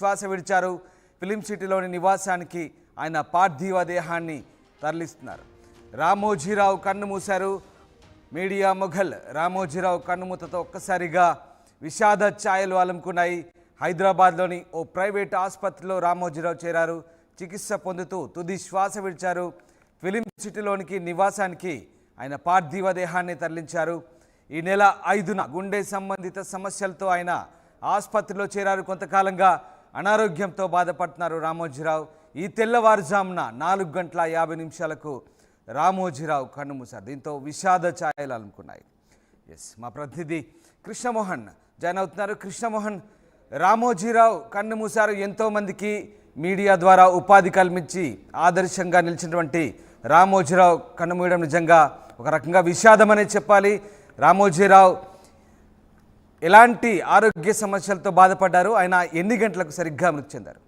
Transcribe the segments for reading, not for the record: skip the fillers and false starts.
శ్వాస విడిచారు. ఫిలిం సిటీలోని నివాసానికి ఆయన పార్థివ దేహాన్ని తరలిస్తున్నారు. రామోజీరావు కన్ను మూశారు. మీడియా మొఘల్ రామోజీరావు కన్నుమూతతో ఒక్కసారిగా విషాద ఛాయలు అలుముకున్నాయి. హైదరాబాద్లోని ఓ ప్రైవేట్ ఆసుపత్రిలో రామోజీరావు చేరారు. చికిత్స పొందుతూ తుది శ్వాస విడిచారు. ఫిలిం సిటీలోనికి నివాసానికి ఆయన పార్థివ దేహాన్ని తరలించారు. ఈ నెల 5న గుండె సంబంధిత సమస్యలతో ఆయన ఆసుపత్రిలో చేరారు. కొంతకాలంగా అనారోగ్యంతో బాధపడుతున్నారు రామోజీరావు. ఈ తెల్లవారుజామున 4:50 రామోజీరావు కన్నుమూశారు. దీంతో విషాద ఛాయలు అలుముకున్నాయి. మా ప్రతినిధి కృష్ణమోహన్ జాయిన్ అవుతున్నారు. కృష్ణమోహన్, రామోజీరావు కన్నుమూశారు. ఎంతోమందికి మీడియా ద్వారా ఉపాధి కల్పించి ఆదర్శంగా నిలిచినటువంటి రామోజీరావు కన్నుమూయడం నిజంగా ఒక రకంగా విషాదం అనే చెప్పాలి. రామోజీరావు ఎలాంటి ఆరోగ్య సమస్యలతో బాధపడ్డారు? ఆయన ఎన్ని గంటలకు సరిగ్గా మృతి చెందారు?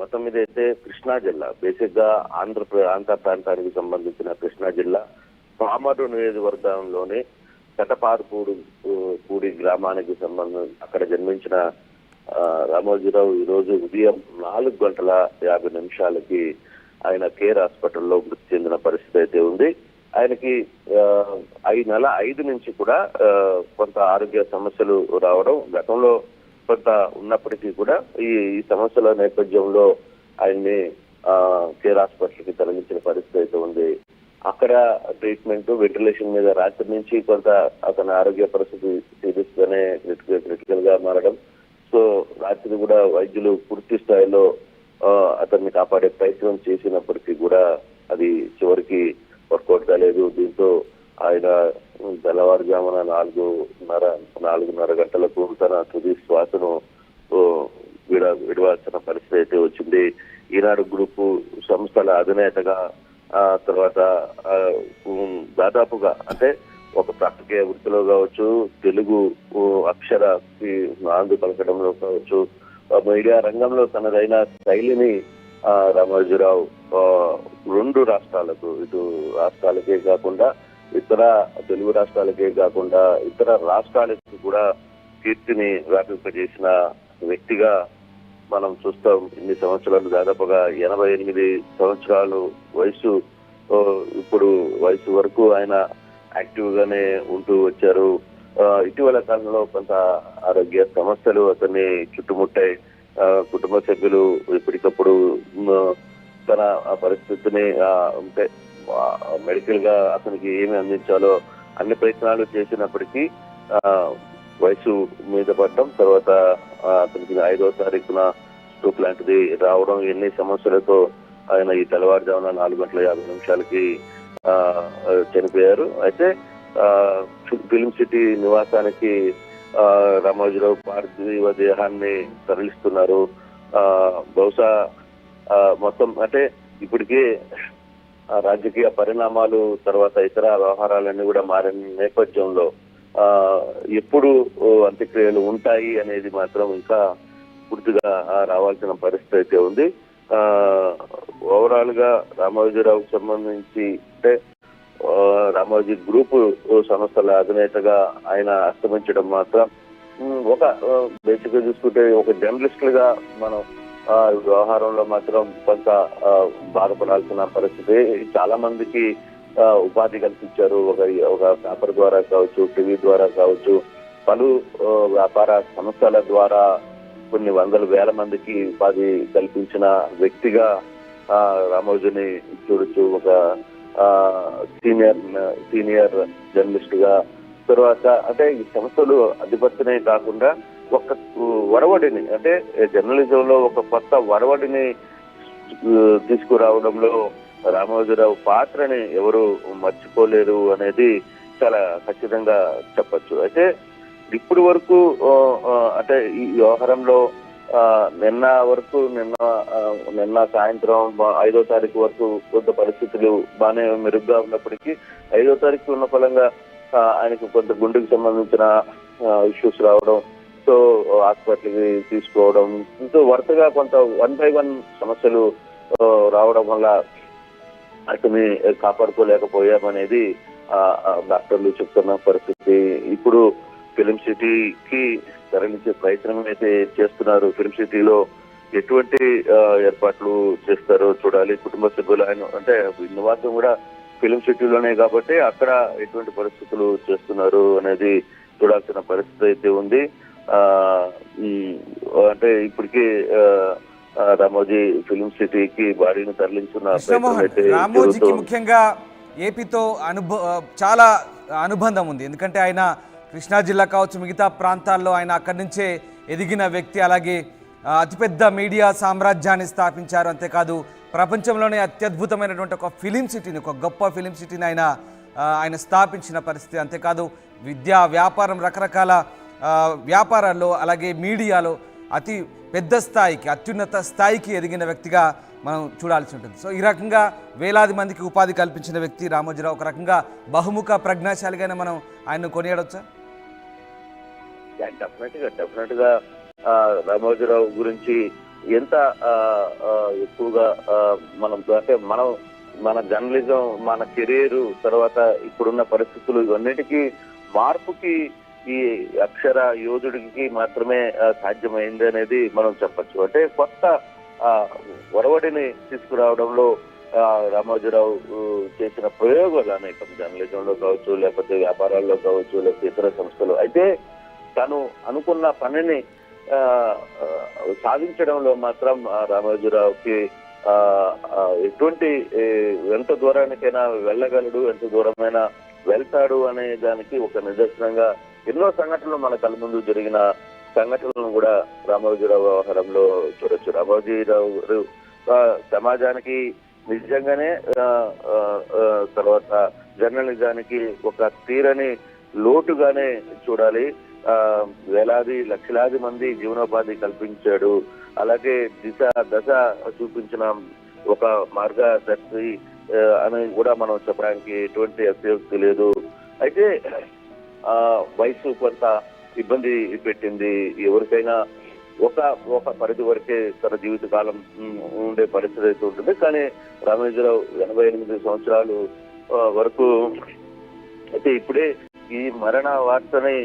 మొత్తం మీద అయితే కృష్ణా జిల్లా, బేసిక్ గా ఆంధ్ర ప్రాంతానికి సంబంధించిన కృష్ణా జిల్లా పామరు నియోజకవర్గంలోని కటపారుపూడి గ్రామానికి సంబంధించి అక్కడ జన్మించిన రామోజీరావు ఈ రోజు ఉదయం 4:50 ఆయన కేర్ హాస్పిటల్లో మృతి చెందిన పరిస్థితి అయితే ఉంది. ఆయనకి నెల 5 నుంచి కూడా కొంత ఆరోగ్య సమస్యలు రావడం గతంలో కొంత ఉన్నప్పటికీ కూడా ఈ సమస్యల నేపథ్యంలో ఆయన్ని కేర్ హాస్పిటల్కి తరలించిన పరిస్థితి అయితే ఉంది. అక్కడ ట్రీట్మెంట్ వెంటిలేషన్ మీద రాత్రి నుంచి కొంత అతని ఆరోగ్య పరిస్థితి సీరియస్ గానే క్రిటికల్ గా మారడం. సో రాత్రి కూడా వైద్యులు పూర్తి స్థాయిలో అతన్ని కాపాడే ప్రయత్నం చేసినప్పటికీ కూడా అది చివరికి వర్కౌట్ కాలేదు. దీంతో ఆయన తెల్లవారుజామున 4:30 గంటలకు తన తుది శ్వాసను విడవాల్సిన పరిస్థితి అయితే వచ్చింది. ఈనాడు గ్రూపు సంస్థల అధినేతగా తర్వాత దాదాపుగా అంటే ఒక ప్రాక్టికేయ వృత్తిలో కావచ్చు, తెలుగు అక్షరానికి నాంది పలకడంలో కావచ్చు, మీడియా రంగంలో తనదైన శైలిని రామోజీరావు 2 రాష్ట్రాలకు, ఇటు రాష్ట్రాలకే కాకుండా ఇతర తెలుగు రాష్ట్రాలకే కాకుండా ఇతర రాష్ట్రాలకు కూడా కీర్తిని వ్యాపింపజేసిన వ్యక్తిగా మనం చూస్తాం. ఇన్ని సంవత్సరాలు, దాదాపుగా 88 సంవత్సరాలు వయసు, ఇప్పుడు వయసు వరకు ఆయన యాక్టివ్ గానే ఉంటూ వచ్చారు. ఇటీవల కాలంలో కొంత ఆరోగ్య సమస్యలు అతన్ని చుట్టుముట్టాయి. కుటుంబ సభ్యులు ఎప్పటికప్పుడు తన పరిస్థితిని అంటే మెడికల్ గా అతనికి ఏమి అందించాలో అన్ని ప్రయత్నాలు చేసినప్పటికీ వయసు మీద పడడం, తర్వాత అతనికి 5వ తారీఖున స్ట్రోక్ లాంటిది రావడం, ఎన్ని సమస్యలతో ఆయన ఈ తెల్లవారుజామున 4:50 చనిపోయారు. అయితే ఫిలిం సిటీ నివాసానికి రామోజీరావు పార్థివ దేహాన్ని తరలిస్తున్నారు. బహుశా మొత్తం అంటే ఇప్పటికే రాజకీయ పరిణామాలు తర్వాత ఇతర వ్యవహారాలన్నీ కూడా మారిన నేపథ్యంలో ఎప్పుడు అంత్యక్రియలు ఉంటాయి అనేది మాత్రం ఇంకా పూర్తిగా రావాల్సిన పరిస్థితి అయితే ఉంది. ఓవరాల్ గా రామోజీరావుకు సంబంధించి అంటే రామోజీ గ్రూపు సంస్థల అధినేతగా ఆయన అస్తమించడం మాత్రం ఒక బేసిక్ గా చూసుకుంటే ఒక జర్నలిస్ట్ గా మనం వ్యవహారంలో మాత్రం కొంత బాధపడాల్సిన పరిస్థితి. చాలా మందికి ఉపాధి కల్పించారు. ఒక పేపర్ ద్వారా కావచ్చు, టీవీ ద్వారా కావచ్చు, పలు వ్యాపార సంస్థల ద్వారా కొన్ని వందల వేల మందికి ఉపాధి కల్పించిన వ్యక్తిగా రామోజీని చూడొచ్చు. ఒక సీనియర్ జర్నలిస్ట్ గా, తర్వాత అంటే ఈ సంస్థలు అధిపతినే కాకుండా ఒక వరవడిని అంటే జర్నలిజంలో ఒక కొత్త వరవడిని తీసుకురావడంలో రామోజీరావు పాత్రని ఎవరు మర్చిపోలేరు అనేది చాలా ఖచ్చితంగా చెప్పచ్చు. అయితే ఇప్పుడు వరకు అంటే ఈ వ్యవహారంలో నిన్న సాయంత్రం 5వ తారీఖు వరకు కొంత పరిస్థితులు బాగానే మెరుగ్గా ఉన్నప్పటికీ 5వ తారీఖు ఉన్న ఫలంగా ఆయనకు కొంత గుండెకి సంబంధించిన ఇష్యూస్ రావడం, సో హాస్పిటల్కి తీసుకోవడం, ఇంతో వరుసగా కొంత 1 by 1 సమస్యలు రావడం వల్ల అతన్ని కాపాడుకోలేకపోయామనేది డాక్టర్లు చెప్తున్న పరిస్థితి. ఇప్పుడు ఫిలిం సిటీకి తరలించే ప్రయత్నం అయితే చేస్తున్నారు. ఫిలిం సిటీలో ఎటువంటి ఏర్పాట్లు చేస్తారో చూడాలి. కుటుంబ సభ్యులు ఆయన అంటే నివాసం కూడా ఫిలిం సిటీలోనే కాబట్టి అక్కడ ఎటువంటి పరిస్థితులు చేస్తున్నారు అనేది చూడాల్సిన పరిస్థితి అయితే ఉంది. అంటే ఇప్పటికే రామోజీ ఫిలిం సిటీకి బాడీని తరలించున్న ప్రయత్నం అయితే రామోజీకి జరుగుతోంది. ముఖ్యంగా ఏపీతో చాలా అనుబంధం ఉంది. ఎందుకంటే ఆయన కృష్ణా జిల్లా కావచ్చు, మిగతా ప్రాంతాల్లో ఆయన అక్కడి నుంచే ఎదిగిన వ్యక్తి. అలాగే అతిపెద్ద మీడియా సామ్రాజ్యాన్ని స్థాపించారు. అంతేకాదు ప్రపంచంలోనే అత్యద్భుతమైనటువంటి ఒక ఫిలిం సిటీని, ఒక గొప్ప ఫిలిం సిటీని ఆయన స్థాపించిన పరిస్థితి. అంతేకాదు విద్యా, వ్యాపారం, రకరకాల వ్యాపారాల్లో అలాగే మీడియాలో అతి పెద్ద స్థాయికి, అత్యున్నత స్థాయికి ఎదిగిన వ్యక్తిగా మనం చూడాల్సి ఉంటుంది. సో ఈ రకంగా వేలాది మందికి ఉపాధి కల్పించిన వ్యక్తి రామోజీరావు. ఒక రకంగా బహుముఖ ప్రజ్ఞాశాలిగానే మనం ఆయన్ను కొనియాడవచ్చా? డెఫినెట్ గా రామోజీరావు గురించి ఎంత ఎక్కువగా మనం అంటే మన జర్నలిజం, మన కెరీర్, తర్వాత ఇప్పుడున్న పరిస్థితులు ఇవన్నిటికీ మార్పుకి ఈ అక్షర యోధుడికి మాత్రమే సాధ్యమైంది అనేది మనం చెప్పచ్చు. అంటే కొత్త ఒరవడిని తీసుకురావడంలో రామోజీరావు చేసిన ప్రయోగాలు అనేకం, జర్నలిజంలో కావచ్చు, లేకపోతే వ్యాపారాల్లో కావచ్చు, లేకపోతే ఇతర సంస్థలు. అయితే తను అనుకున్న పనిని సాధించడంలో మాత్రం రామోజీరావుకి ఎటువంటి ఎంత దూరానికైనా వెళ్ళగలడు, ఎంత దూరమైనా వెళ్తాడు అనే దానికి ఒక నిదర్శనంగా ఎన్నో సంఘటనలు మన కళ్ళ ముందు జరిగిన సంఘటనలను కూడా రామోజీరావు వ్యవహారంలో చూడొచ్చు. రామోజీరావు గారు సమాజానికి నిజంగానే తర్వాత జర్నలిజానికి ఒక తీరని లోటుగానే చూడాలి. వేలాది లక్షలాది మంది జీవనోపాధి కల్పించాడు. అలాగే దశ చూపించిన ఒక మార్గదర్శి అని కూడా మనం చెప్పడానికి ఎటువంటి అతిశయోక్తి లేదు. అయితే వయసు కొంత ఇబ్బంది పెట్టింది. ఎవరికైనా ఒక పరిధి వరకే తన జీవితకాలం ఉండే పరిస్థితి అయితే ఉంటుంది. కానీ రామోజీరావు 88 సంవత్సరాలు వరకు అయితే ఇప్పుడే ఈ మరణ వార్తని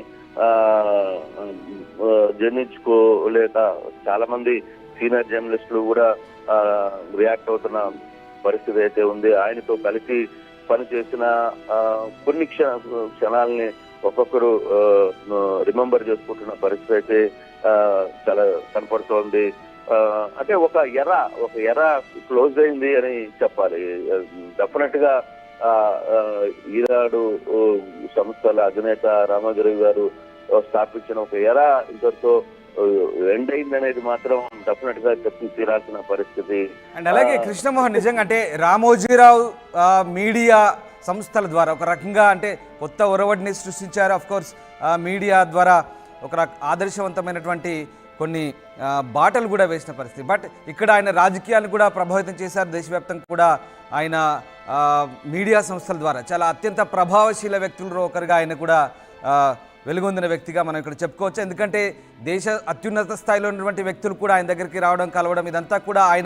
జీర్ణించుకోలేక చాలా మంది సీనియర్ జర్నలిస్టులు కూడా రియాక్ట్ అవుతున్న పరిస్థితి అయితే ఉంది. ఆయనతో కలిసి పనిచేసిన కొన్ని క్షణాలని ఒక్కొక్కరు రిమెంబర్ చేసుకుంటున్న పరిస్థితి అయితే చాలా కనపడుతోంది. అంటే ఒక ఎర క్లోజ్ అయింది అని చెప్పాలి. డెఫినెట్ గా ఈనాడు సంస్థల అధినేత రామోజీరావు గారు స్థాపించిన ఒక ఎర ఇంతటితో ఎండ్ అయింది అనేది మాత్రం డెఫినెట్ గా చెప్పి తీరాల్సిన పరిస్థితి. అండ్ అలాగే కృష్ణమోహన్, నిజంగా అంటే రామోజీరావు మీడియా సంస్థల ద్వారా ఒక రకంగా అంటే కొత్త ఒరవడిని సృష్టించారు. అఫ్ కోర్స్ మీడియా ద్వారా ఒక ఆదర్శవంతమైనటువంటి కొన్ని బాటలు కూడా వేసిన పరిస్థితి. బట్ ఇక్కడ ఆయన రాజకీయాలను కూడా ప్రభావితం చేశారు. దేశవ్యాప్తంగా కూడా ఆయన మీడియా సంస్థల ద్వారా చాలా అత్యంత ప్రభావశీల వ్యక్తులలో ఒకరిగా ఆయన కూడా వెలుగొందిన వ్యక్తిగా మనం ఇక్కడ చెప్పుకోవచ్చు. ఎందుకంటే దేశ అత్యున్నత స్థాయిలో ఉన్నటువంటి వ్యక్తులు కూడా ఆయన దగ్గరికి రావడం, కలవడం, ఇదంతా కూడా ఆయన